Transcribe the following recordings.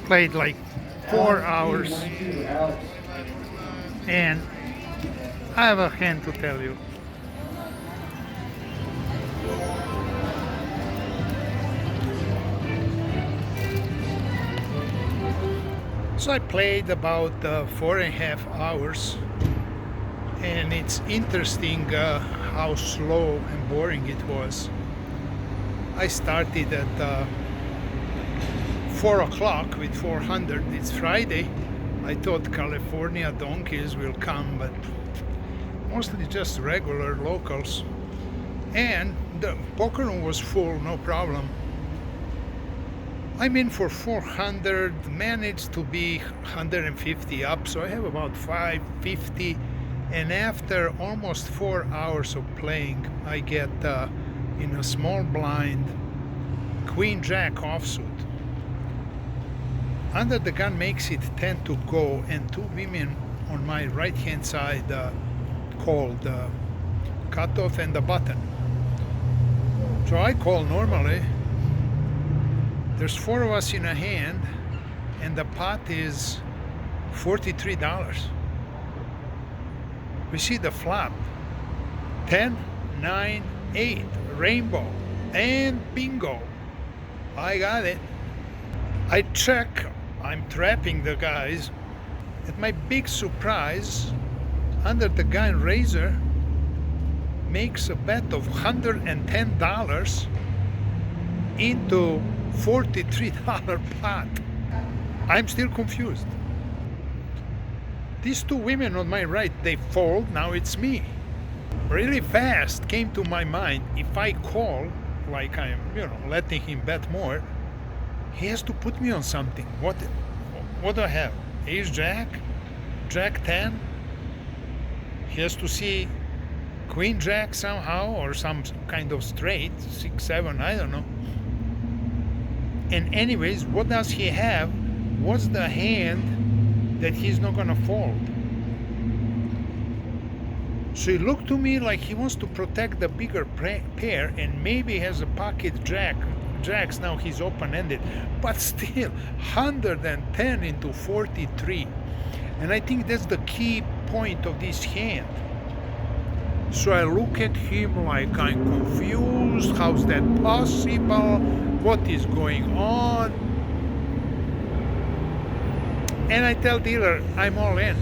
Played like 4 hours, and I have a hand to tell you. So I played about 4.5 hours, and it's interesting how slow and boring it was. I started at 4 o'clock with 400. It's Friday. I thought California donkeys will come, but mostly just regular locals. And the poker room was full, no problem. I'm in for 400, managed to be 150 up, so I have about 550. And after almost 4 hours of playing, I get in a small blind Queen Jack offsuit. Under the gun makes it 10 to go, and two women on my right hand side called cutoff and the button. So I call normally. There's four of us in a hand, and the pot is $43. We see the flop 10, 9, 8, rainbow, and bingo. I got it. I check, I'm trapping the guys. At my big surprise, under the gun raiser makes a bet of $110 into $43 pot. I'm still confused. These two women on my right, they fold, now it's me. Really fast came to my mind, if I call, like I'm, letting him bet more, he has to put me on something. What do I have? Ace Jack? Jack 10? He has to see Queen Jack somehow, or some kind of straight, 6, 7, I don't know. And anyways, what does he have? What's the hand that he's not gonna fold? So he looked to me like he wants to protect the bigger pair, and maybe has a pocket jacks, now he's open-ended, but still 110 into 43. And I think that's the key point of this hand. So I look at him like I'm confused. How's that possible? What is going on? And I tell dealer, I'm all in.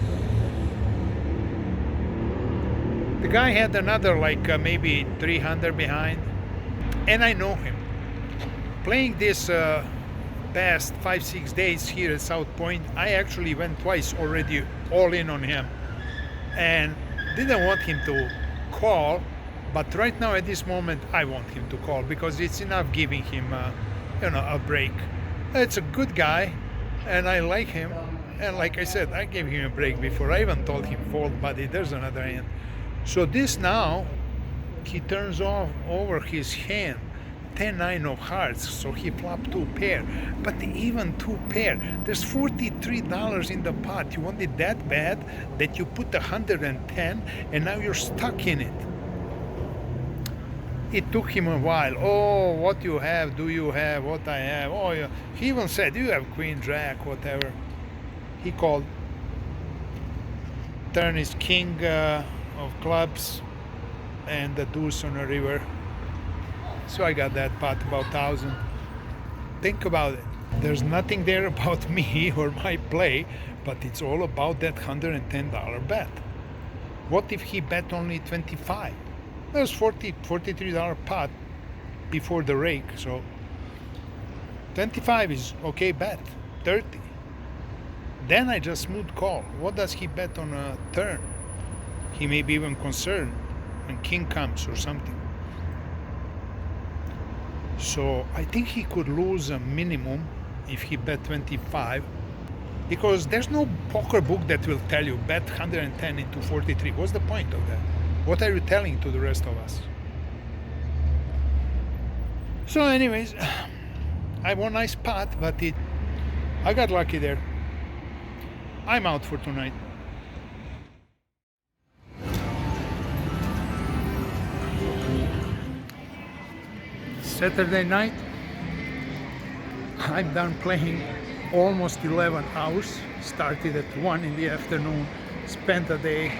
The guy had another maybe 300 behind, and I know him. Playing this past 5-6 days here at South Point, I actually went twice already all in on him, and didn't want him to call, but right now at this moment I want him to call, because it's enough giving him a break. It's a good guy and I like him, and like I said, I gave him a break before. I even told him fold, buddy, there's another hand. So this now, he turns over his hand 10-9 of hearts, so he flopped two pair. But even two pair, there's $43 in the pot. You want it that bad that you put 110 and now you're stuck in it. It took him a while. Oh, what you have? Do you have what I have? Oh, yeah. He even said, you have Queen Jack, whatever. He called. Turn is king of clubs and the deuce on the river. So I got that pot, about 1,000. Think about it. There's nothing there about me or my play, but it's all about that $110 bet. What if he bet only 25? There's $43 pot before the rake, so 25 is okay bet, 30. Then I just smooth call. What does he bet on a turn? He may be even concerned when king comes or something. So I think he could lose a minimum if he bet 25, because there's no poker book that will tell you bet 110 into 43. What's the point of that? What are you telling to the rest of us? So anyways, I won a nice pot, but I got lucky there. I'm out for tonight. Saturday night. I'm done playing almost 11 hours. Started at 1 in the afternoon. Spent a day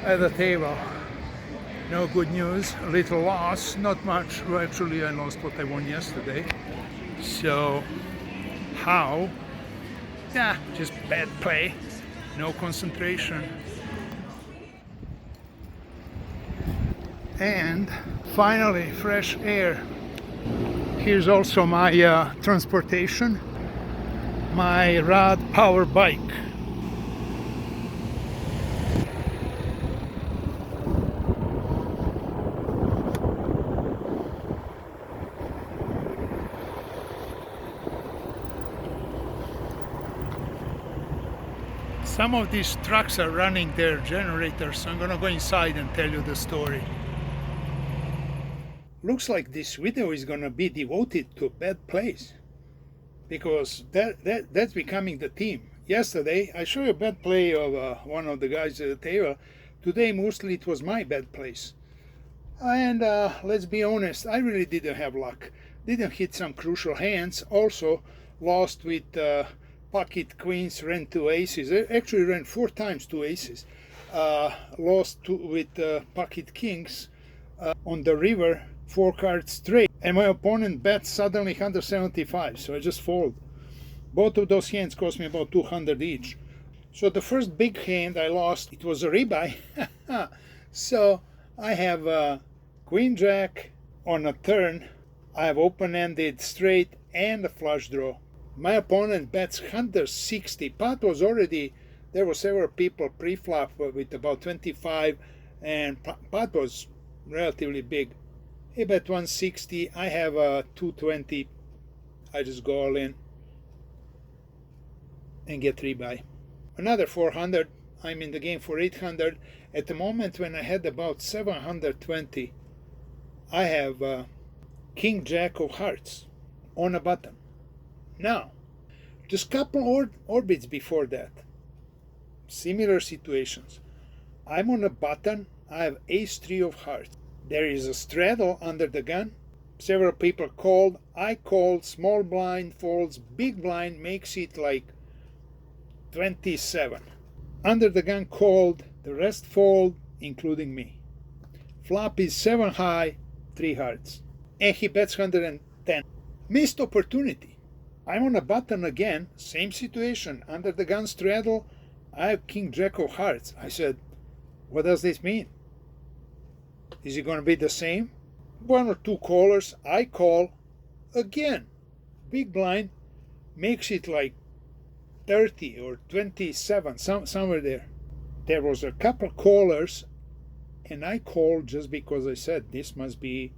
at the table. No good news, a little loss, not much. Well, actually, I lost what I won yesterday. So, how? Yeah, just bad play, no concentration. And finally, fresh air. Here's also my transportation, my rod power bike. Some of these trucks are running their generators, so I'm gonna go inside and tell you the story. Looks like this video is gonna be devoted to bad plays, because that's becoming the theme. Yesterday I showed you a bad play of one of the guys at the table. Today mostly it was my bad plays. And let's be honest, I really didn't have luck. Didn't hit some crucial hands. Also lost with pocket queens, ran 2 aces. I actually ran 4 times 2 aces. Lost with pocket kings on the river, 4 cards straight. And my opponent bet suddenly 175, so I just fold. Both of those hands cost me about 200 each. So the first big hand I lost, it was a rebuy. So I have queen jack on a turn. I have open-ended straight and a flush draw. My opponent bets 160. Pot was already, there were several people pre-flop with about 25, and pot was relatively big. He bet 160. I have a 220. I just go all in and get rebuy. Another 400. I'm in the game for 800. At the moment when I had about 720, I have king jack of hearts on a button. Now, just couple orbits before that, similar situations. I'm on a button, I have ace-3 of hearts. There is a straddle under the gun. Several people called, I called, small blind folds, big blind makes it like 27. Under the gun called, the rest fold, including me. Flop is 7 high, 3 hearts. And he bets 110. Missed opportunity. I'm on a button again, same situation, under the gun straddle, I have king jack of hearts. I said, what does this mean? Is it going to be the same? 1 or 2 callers, I call again. Big blind makes it like 30 or 27, somewhere there. There was a couple callers, and I called just because I said this must be,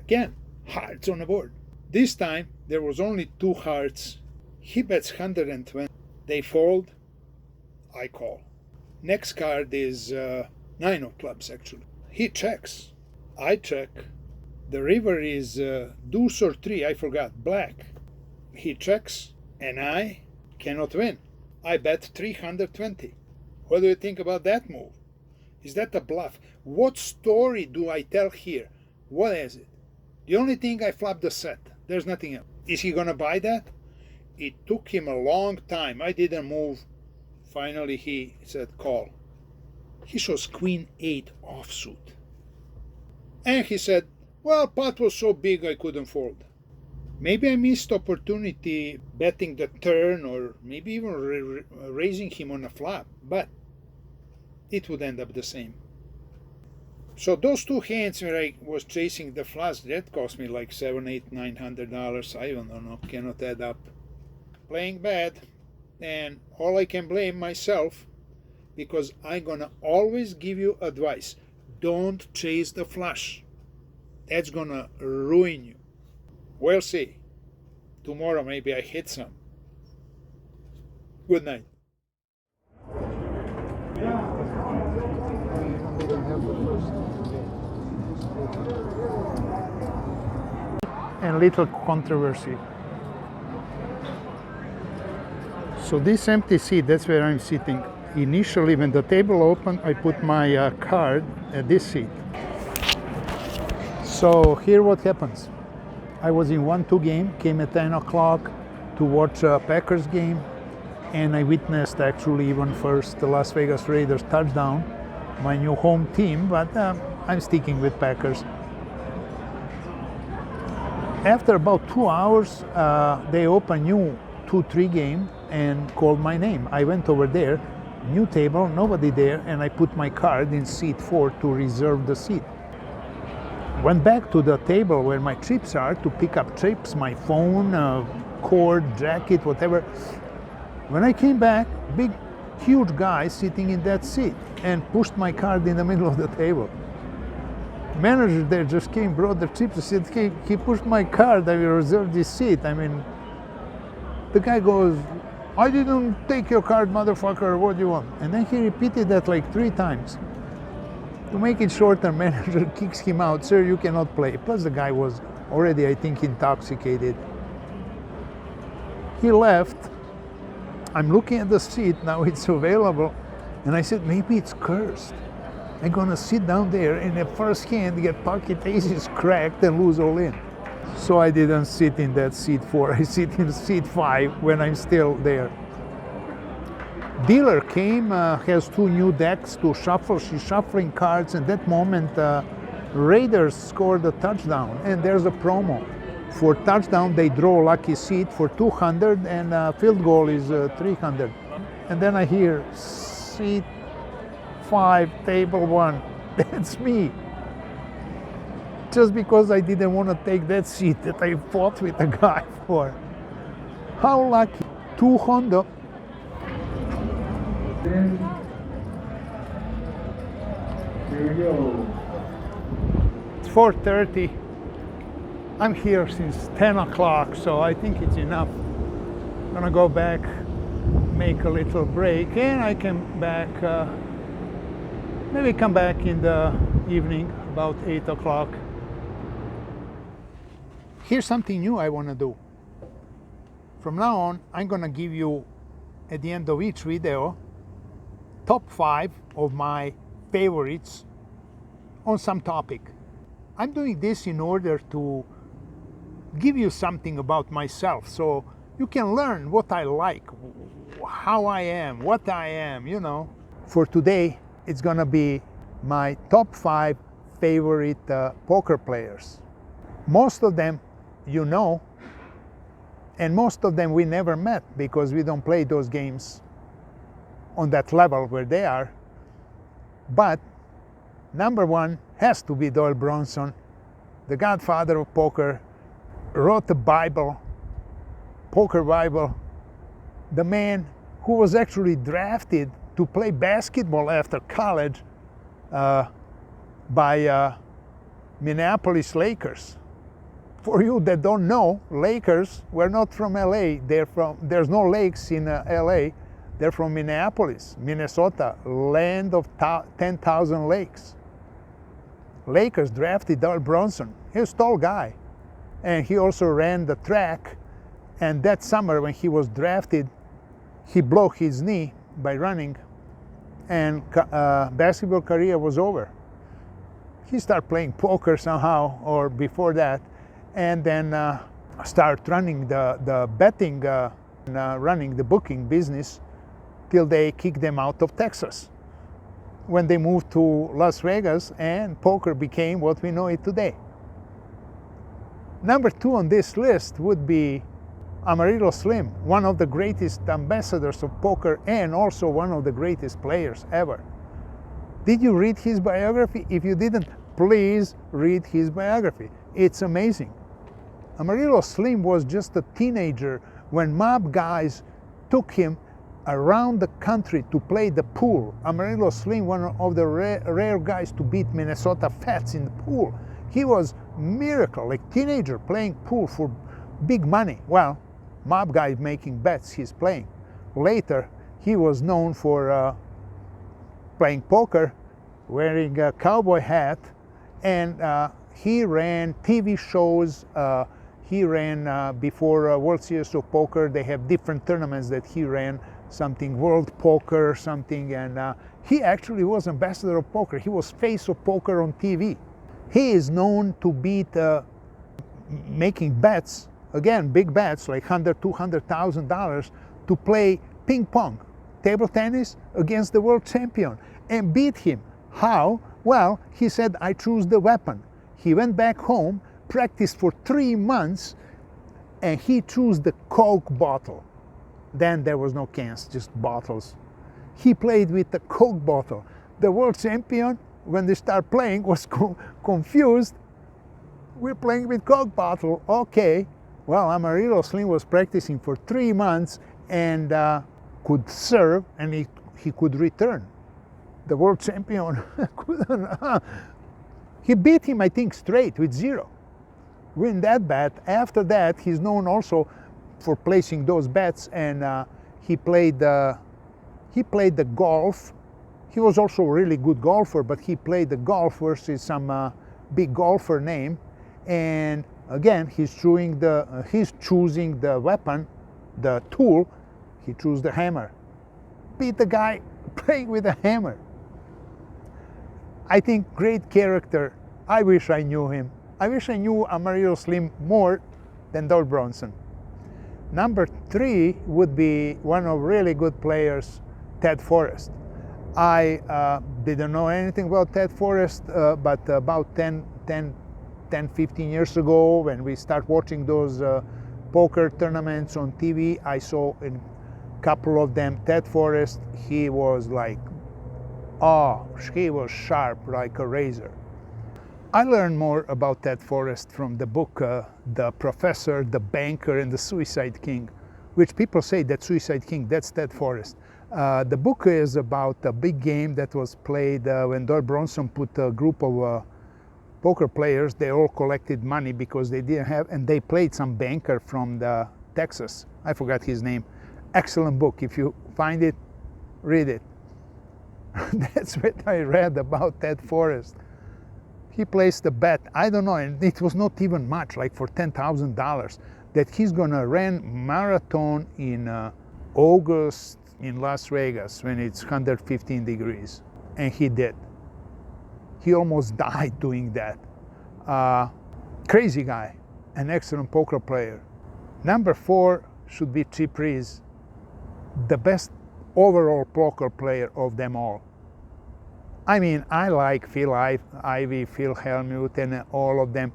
again, hearts on the board. This time, there was only 2 hearts. He bets 120. They fold. I call. Next card is 9 of clubs, actually. He checks. I check. The river is deuce or 3, I forgot, black. He checks, and I cannot win. I bet 320. What do you think about that move? Is that a bluff? What story do I tell here? What is it? The only thing I flopped the set. There's nothing else. Is he gonna buy that? It took him a long time. I didn't move. Finally, he said call. He shows queen 8 offsuit. And he said, well, pot was so big I couldn't fold. Maybe I missed opportunity betting the turn, or maybe even raising him on a flop, but it would end up the same. So those 2 hands where I was chasing the flush, that cost me like $700, $800, $900. I don't know, cannot add up. Playing bad, and all I can blame myself, because I'm gonna always give you advice. Don't chase the flush. That's gonna ruin you. We'll see. Tomorrow maybe I hit some. Good night. And little controversy. So this empty seat, that's where I'm sitting. Initially, when the table opened, I put my card at this seat. So So here what happens. I was in 1-2 game, came at 10 o'clock to watch a Packers game, and I witnessed actually even first the Las Vegas Raiders touchdown, my new home team, but I'm sticking with Packers. After about 2 hours, they opened new 2-3 game and called my name. I went over there, new table, nobody there, and I put my card in seat 4 to reserve the seat. Went back to the table where my trips are to pick up trips, my phone, cord, jacket, whatever. When I came back, big, huge guy sitting in that seat and pushed my card in the middle of the table. Manager there just came, brought the chips, said, hey, he pushed my card, I will reserve this seat. I mean, the guy goes, I didn't take your card, motherfucker, what do you want? And then he repeated that like 3 times. To make it shorter, manager kicks him out, sir, you cannot play. Plus the guy was already, I think, intoxicated. He left. I'm looking at the seat, now it's available, and I said, maybe it's cursed. I'm gonna sit down there and at first hand get pocket aces cracked and lose all in. So I didn't sit in that seat 4, I sit in seat 5 when I'm still there. Dealer came, has 2 new decks to shuffle, she's shuffling cards, and that moment Raiders scored a touchdown, and there's a promo. For touchdown they draw lucky seat for 200 and field goal is 300. And then I hear seat 5, table 1, that's me. Just because I didn't want to take that seat that I fought with a guy for. How lucky, 200. Here we go. It's 4:30. I'm here since 10 o'clock, so I think it's enough. I'm gonna go back, make a little break, and I come back, maybe come back in the evening, about 8 o'clock. Here's something new I wanna do. From now on, I'm gonna give you, at the end of each video, top 5 of my favorites on some topic. I'm doing this in order to give you something about myself so you can learn what I like, how I am, what I am, you know. For today, it's gonna be my top 5 favorite poker players. Most of them you know, and most of them we never met because we don't play those games on that level where they are. But number 1 has to be Doyle Bronson, the godfather of poker, wrote the Bible, poker Bible, the man who was actually drafted to play basketball after college by Minneapolis Lakers. For you that don't know, Lakers were not from LA. There's no lakes in LA. They're from Minneapolis, Minnesota, land of 10,000 lakes. Lakers drafted Doyle Bronson. He's a tall guy. And he also ran the track. And that summer when he was drafted, he broke his knee by running, and basketball career was over. He started playing poker somehow, or before that, and then started running the betting, running the booking business till they kicked them out of Texas. When they moved to Las Vegas, and poker became what we know it today. Number 2 on this list would be Amarillo Slim, one of the greatest ambassadors of poker and also one of the greatest players ever. Did you read his biography? If you didn't, please read his biography. It's amazing. Amarillo Slim was just a teenager when mob guys took him around the country to play the pool. Amarillo Slim, one of the rare guys to beat Minnesota Fats in the pool. He was a miracle, like teenager playing pool for big money. Well, mob guy making bets, he's playing. Later, he was known for playing poker, wearing a cowboy hat, and he ran TV shows. He ran before World Series of Poker. They have different tournaments that he ran, something World Poker, something, and he actually was ambassador of poker. He was face of poker on TV. He is known to beat making bets, again, big bets like $100,000, $200,000 to play ping pong, table tennis against the world champion and beat him. How? Well, he said, I choose the weapon. He went back home, practiced for 3 months, and he chose the Coke bottle. Then there was no cans, just bottles. He played with the Coke bottle. The world champion, when they start playing, was confused. We're playing with Coke bottle, okay. Well, Amarillo Slim was practicing for 3 months and could serve, and he could return. The world champion couldn't. He beat him, I think, straight with 0. Win that bet. After that, he's known also for placing those bets, and he played the golf. He was also a really good golfer, but he played the golf versus some big golfer name. And again, he's choosing the weapon, the tool. He chose the hammer. Beat the guy playing with a hammer. I think great character. I wish I knew him. I wish I knew Amarillo Slim more than Doyle Bronson. Number 3 would be one of really good players, Ted Forrest. I didn't know anything about Ted Forrest, but about 15 years ago, when we start watching those poker tournaments on TV, I saw in a couple of them Ted Forrest. He was like, he was sharp like a razor. I learned more about Ted Forrest from the book The Professor, the Banker, and the Suicide King, which people say that Suicide King, that's Ted Forrest. The book is about a big game that was played when Doyle Bronson put a group of poker players. They all collected money because they didn't have, and they played some banker from Texas. I forgot his name. Excellent book. If you find it, read it. That's what I read about Ted Forrest. He placed a bet, I don't know, and it was not even much, like for $10,000, that he's gonna run marathon in August in Las Vegas when it's 115 degrees. And he did. He almost died doing that. Crazy guy, an excellent poker player. Number 4 should be Chip Reese, the best overall poker player of them all. I mean, I like Phil Ivey, Phil Hellmuth, and all of them,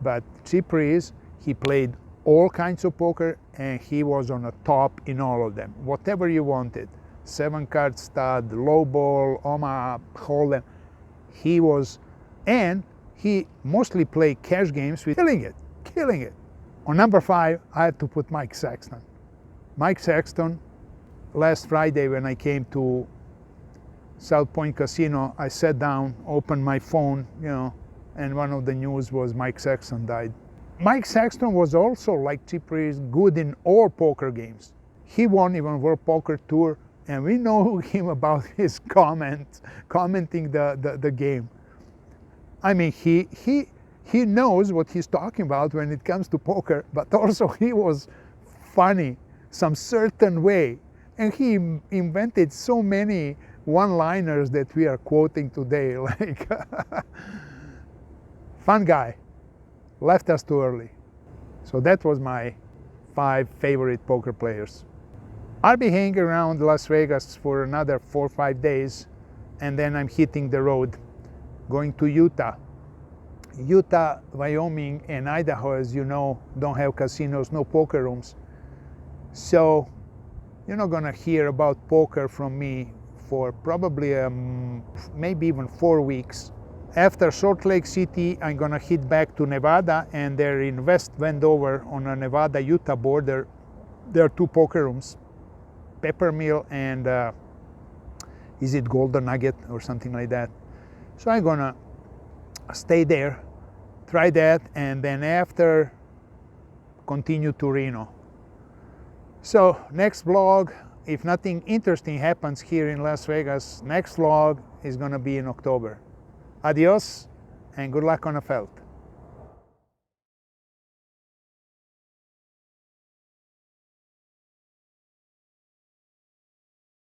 but Chip Reese, he played all kinds of poker, and he was on the top in all of them. Whatever you wanted, 7-card stud, low ball, Omaha, Hold'em, he was, and he mostly played cash games with killing it. On number 5, I had to put Mike Sexton. Mike Sexton, last Friday when I came to South Point Casino, I sat down, opened my phone, and one of the news was Mike Sexton died. Mike Sexton was also, like Chip Reese, good in all poker games. He won even World Poker Tour, and we know him about his commenting the game. I mean, he knows what he's talking about when it comes to poker, but also he was funny some certain way, and he invented so many one-liners that we are quoting today, like fun guy, left us too early. So that was my 5 favorite poker players. I'll be hanging around Las Vegas for another 4 or 5 days, and then I'm hitting the road, going to Utah. Utah, Wyoming, and Idaho, as you know, don't have casinos, no poker rooms. So you're not gonna hear about poker from me for probably maybe even 4 weeks. After Salt Lake City, I'm gonna hit back to Nevada, and there in West Wendover on the Nevada-Utah border, there are 2 poker rooms, Peppermill and is it Golden Nugget or something like that. So I'm gonna stay there, try that, and then after continue to Reno. So next vlog, if nothing interesting happens here in Las Vegas, next vlog is gonna be in October. Adios and good luck on the felt.